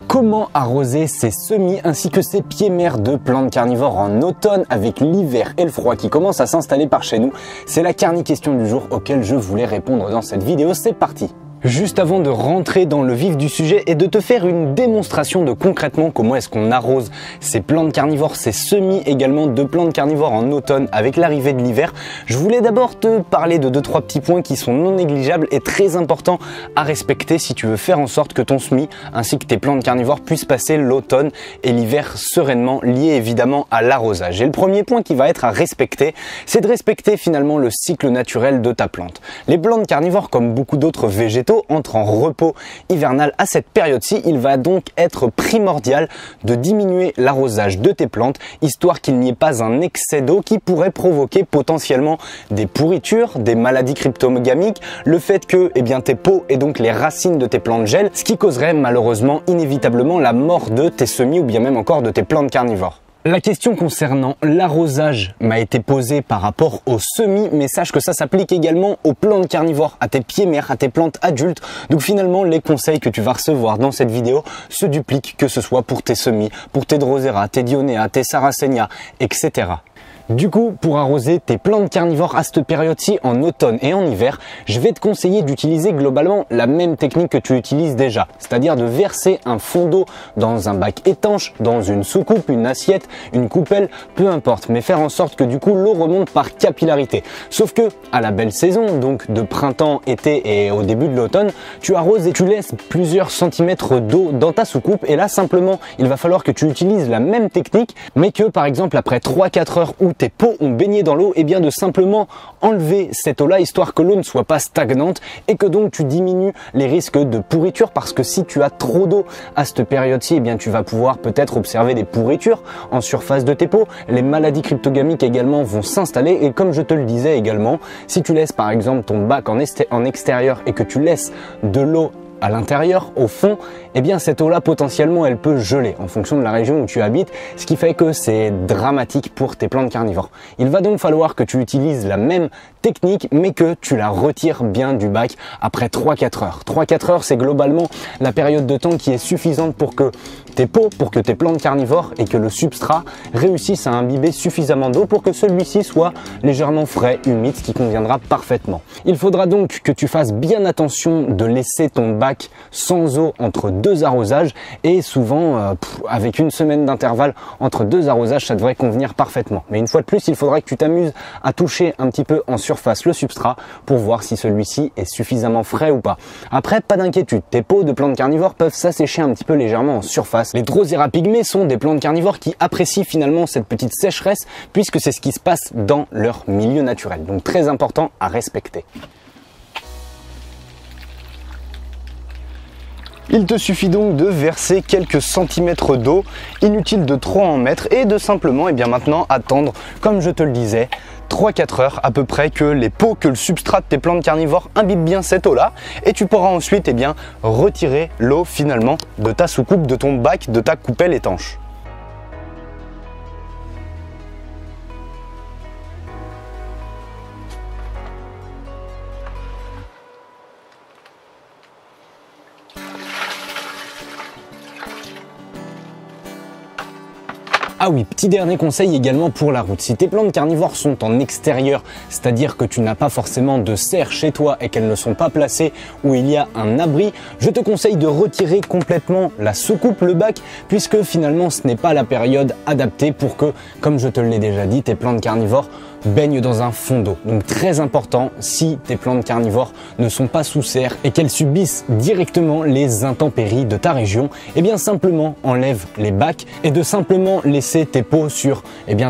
Comment arroser ses semis ainsi que ses pieds-mers de plantes carnivores en automne avec l'hiver et le froid qui commence à s'installer par chez nous? C'est la question du jour auquel je voulais répondre dans cette vidéo, c'est parti! Juste avant de rentrer dans le vif du sujet et de te faire une démonstration de concrètement comment est-ce qu'on arrose ces plantes carnivores, ces semis également de plantes carnivores en automne avec l'arrivée de l'hiver, je voulais d'abord te parler de 2-3 petits points qui sont non négligeables et très importants à respecter si tu veux faire en sorte que ton semis ainsi que tes plantes carnivores puissent passer l'automne et l'hiver sereinement, liés évidemment à l'arrosage. Et le premier point qui va être à respecter, c'est de respecter finalement le cycle naturel de ta plante. Les plantes carnivores, comme beaucoup d'autres végétaux, entre en repos hivernal à cette période-ci. Il va donc être primordial de diminuer l'arrosage de tes plantes, histoire qu'il n'y ait pas un excès d'eau qui pourrait provoquer potentiellement des pourritures, des maladies cryptogamiques, le fait que tes peaux et donc les racines de tes plantes gèlent, ce qui causerait malheureusement inévitablement la mort de tes semis ou bien même encore de tes plantes carnivores. La question concernant l'arrosage m'a été posée par rapport aux semis, mais sache que ça s'applique également aux plantes carnivores, à tes pieds-mères, à tes plantes adultes. Donc finalement, les conseils que tu vas recevoir dans cette vidéo se dupliquent, que ce soit pour tes semis, pour tes drosera, tes dionéa, tes sarracenia, etc. Du coup, pour arroser tes plantes carnivores à cette période-ci en automne et en hiver, je vais te conseiller d'utiliser globalement la même technique que tu utilises déjà, c'est-à-dire de verser un fond d'eau dans un bac étanche, dans une soucoupe, une assiette, une coupelle, peu importe, mais faire en sorte que du coup l'eau remonte par capillarité. Sauf que à la belle saison, donc de printemps, été et au début de l'automne, tu arroses et tu laisses plusieurs centimètres d'eau dans ta soucoupe et là simplement il va falloir que tu utilises la même technique, mais que par exemple après 3-4 heures où tes peaux ont baigné dans l'eau, et bien de simplement enlever cette eau là histoire que l'eau ne soit pas stagnante et que donc tu diminues les risques de pourriture, parce que si tu as trop d'eau à cette période-ci, tu vas pouvoir peut-être observer des pourritures en surface de tes peaux, les maladies cryptogamiques également vont s'installer et comme je te le disais également, si tu laisses par exemple ton bac en extérieur et que tu laisses de l'eau à l'intérieur, au fond, cette eau-là, potentiellement, elle peut geler en fonction de la région où tu habites, ce qui fait que c'est dramatique pour tes plantes carnivores. Il va donc falloir que tu utilises la même technique, mais que tu la retires bien du bac après 3-4 heures. 3-4 heures, c'est globalement la période de temps qui est suffisante pour que tes peaux, pour que tes plantes carnivores et que le substrat réussissent à imbiber suffisamment d'eau pour que celui-ci soit légèrement frais, humide, ce qui conviendra parfaitement. Il faudra donc que tu fasses bien attention de laisser ton bac sans eau entre deux arrosages et souvent avec une semaine d'intervalle entre deux arrosages, ça devrait convenir parfaitement. Mais une fois de plus, il faudra que tu t'amuses à toucher un petit peu en surface le substrat pour voir si celui-ci est suffisamment frais ou pas. Après, pas d'inquiétude, tes peaux de plantes carnivores peuvent s'assécher un petit peu légèrement en surface. Les Drosera pygmées sont des plantes carnivores qui apprécient finalement cette petite sécheresse puisque c'est ce qui se passe dans leur milieu naturel. Donc très important à respecter. Il te suffit donc de verser quelques centimètres d'eau, inutile de trop en mettre et de simplement maintenant attendre, comme je te le disais, 3-4 heures à peu près que les peaux, que le substrat de tes plantes carnivores imbibe bien cette eau là et tu pourras ensuite retirer l'eau finalement de ta soucoupe, de ton bac, de ta coupelle étanche. Ah oui, petit dernier conseil également pour la route. Si tes plantes carnivores sont en extérieur, c'est-à-dire que tu n'as pas forcément de serre chez toi et qu'elles ne sont pas placées où il y a un abri, je te conseille de retirer complètement la soucoupe, le bac, puisque finalement ce n'est pas la période adaptée pour que, comme je te l'ai déjà dit, tes plantes carnivores baignent dans un fond d'eau. Donc très important, si tes plantes carnivores ne sont pas sous serre et qu'elles subissent directement les intempéries de ta région, simplement enlève les bacs et de simplement laisser tes pots sur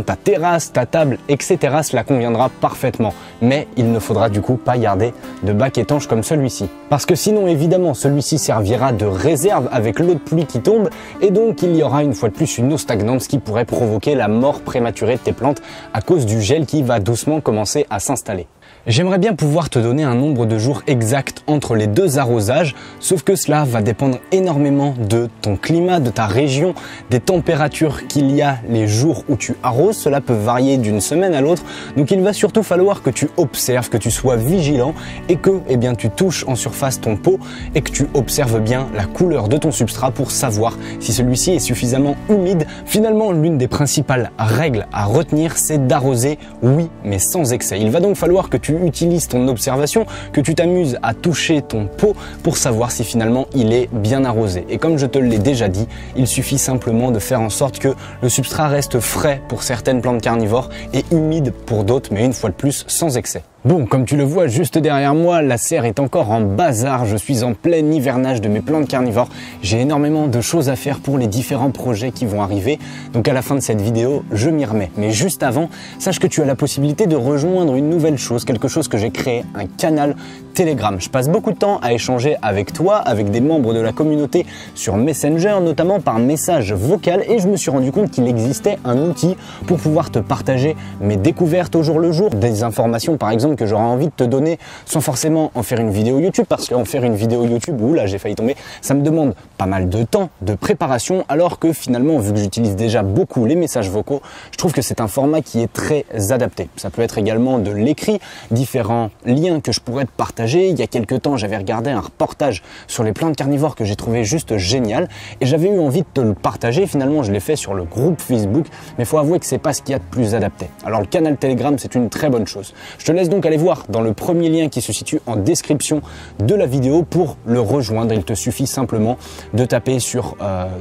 ta terrasse, ta table, etc. Cela conviendra parfaitement. Mais il ne faudra du coup pas garder de bac étanche comme celui-ci. Parce que sinon évidemment celui-ci servira de réserve avec l'eau de pluie qui tombe et donc il y aura une fois de plus une eau stagnante, ce qui pourrait provoquer la mort prématurée de tes plantes à cause du gel qui va doucement commencer à s'installer. J'aimerais bien pouvoir te donner un nombre de jours exact entre les deux arrosages, sauf que cela va dépendre énormément de ton climat, de ta région, des températures qu'il y a les jours où tu arroses. Cela peut varier d'une semaine à l'autre, donc il va surtout falloir que tu observes, que tu sois vigilant et que tu touches en surface ton pot et que tu observes bien la couleur de ton substrat pour savoir si celui-ci est suffisamment humide. Finalement, l'une des principales règles à retenir, c'est d'arroser, oui, mais sans excès. Il va donc falloir que tu utilises ton observation, que tu t'amuses à toucher ton pot pour savoir si finalement il est bien arrosé. Et comme je te l'ai déjà dit, il suffit simplement de faire en sorte que le substrat reste frais pour certaines plantes carnivores et humide pour d'autres, mais une fois de plus sans excès. Bon, comme tu le vois juste derrière moi, la serre est encore en bazar, je suis en plein hivernage de mes plantes carnivores. J'ai énormément de choses à faire pour les différents projets qui vont arriver, donc à la fin de cette vidéo, je m'y remets. Mais juste avant, sache que tu as la possibilité de rejoindre une nouvelle chose, quelque chose que j'ai créé, un canal Telegram. Je passe beaucoup de temps à échanger avec toi, avec des membres de la communauté sur Messenger, notamment par message vocal, et je me suis rendu compte qu'il existait un outil pour pouvoir te partager mes découvertes au jour le jour, des informations par exemple que j'aurais envie de te donner sans forcément en faire une vidéo YouTube, parce qu'en faire une vidéo YouTube, là j'ai failli tomber, ça me demande pas mal de temps, de préparation, alors que finalement, vu que j'utilise déjà beaucoup les messages vocaux, je trouve que c'est un format qui est très adapté. Ça peut être également de l'écrit, différents liens que je pourrais te partager. Il y a quelques temps, j'avais regardé un reportage sur les plantes carnivores que j'ai trouvé juste génial et j'avais eu envie de te le partager. Finalement, je l'ai fait sur le groupe Facebook, mais il faut avouer que c'est pas ce qu'il y a de plus adapté. Alors le canal Telegram, c'est une très bonne chose. Je te laisse donc aller voir dans le premier lien qui se situe en description de la vidéo pour le rejoindre. Il te suffit simplement de taper sur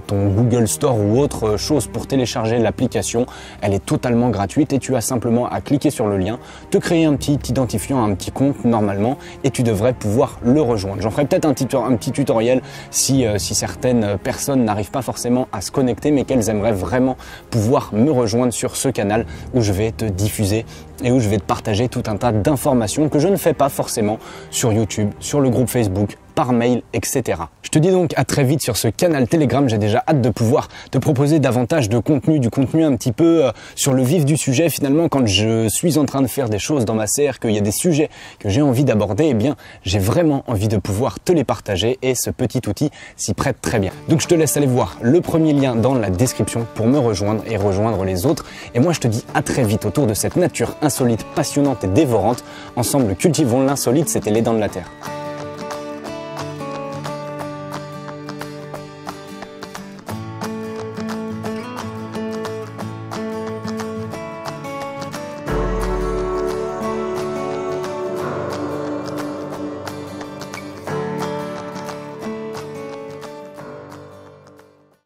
ton Google Store ou autre chose pour télécharger l'application. Elle est totalement gratuite et tu as simplement à cliquer sur le lien, te créer un petit identifiant, un petit compte normalement et tu devrais pouvoir le rejoindre. J'en ferai peut-être un petit tutoriel si certaines personnes n'arrivent pas forcément à se connecter mais qu'elles aimeraient vraiment pouvoir me rejoindre sur ce canal où je vais te diffuser et où je vais te partager tout un tas d'informations que je ne fais pas forcément sur YouTube, sur le groupe Facebook, par mail, etc. Je te dis donc à très vite sur ce canal Telegram. J'ai déjà hâte de pouvoir te proposer davantage de contenu, du contenu un petit peu sur le vif du sujet. Finalement, quand je suis en train de faire des choses dans ma serre, qu'il y a des sujets que j'ai envie d'aborder, eh bien, j'ai vraiment envie de pouvoir te les partager et ce petit outil s'y prête très bien. Donc, je te laisse aller voir le premier lien dans la description pour me rejoindre et rejoindre les autres. Et moi, je te dis à très vite autour de cette nature insolite, passionnante et dévorante. Ensemble, cultivons l'insolite, c'était Les Dents de la Terre.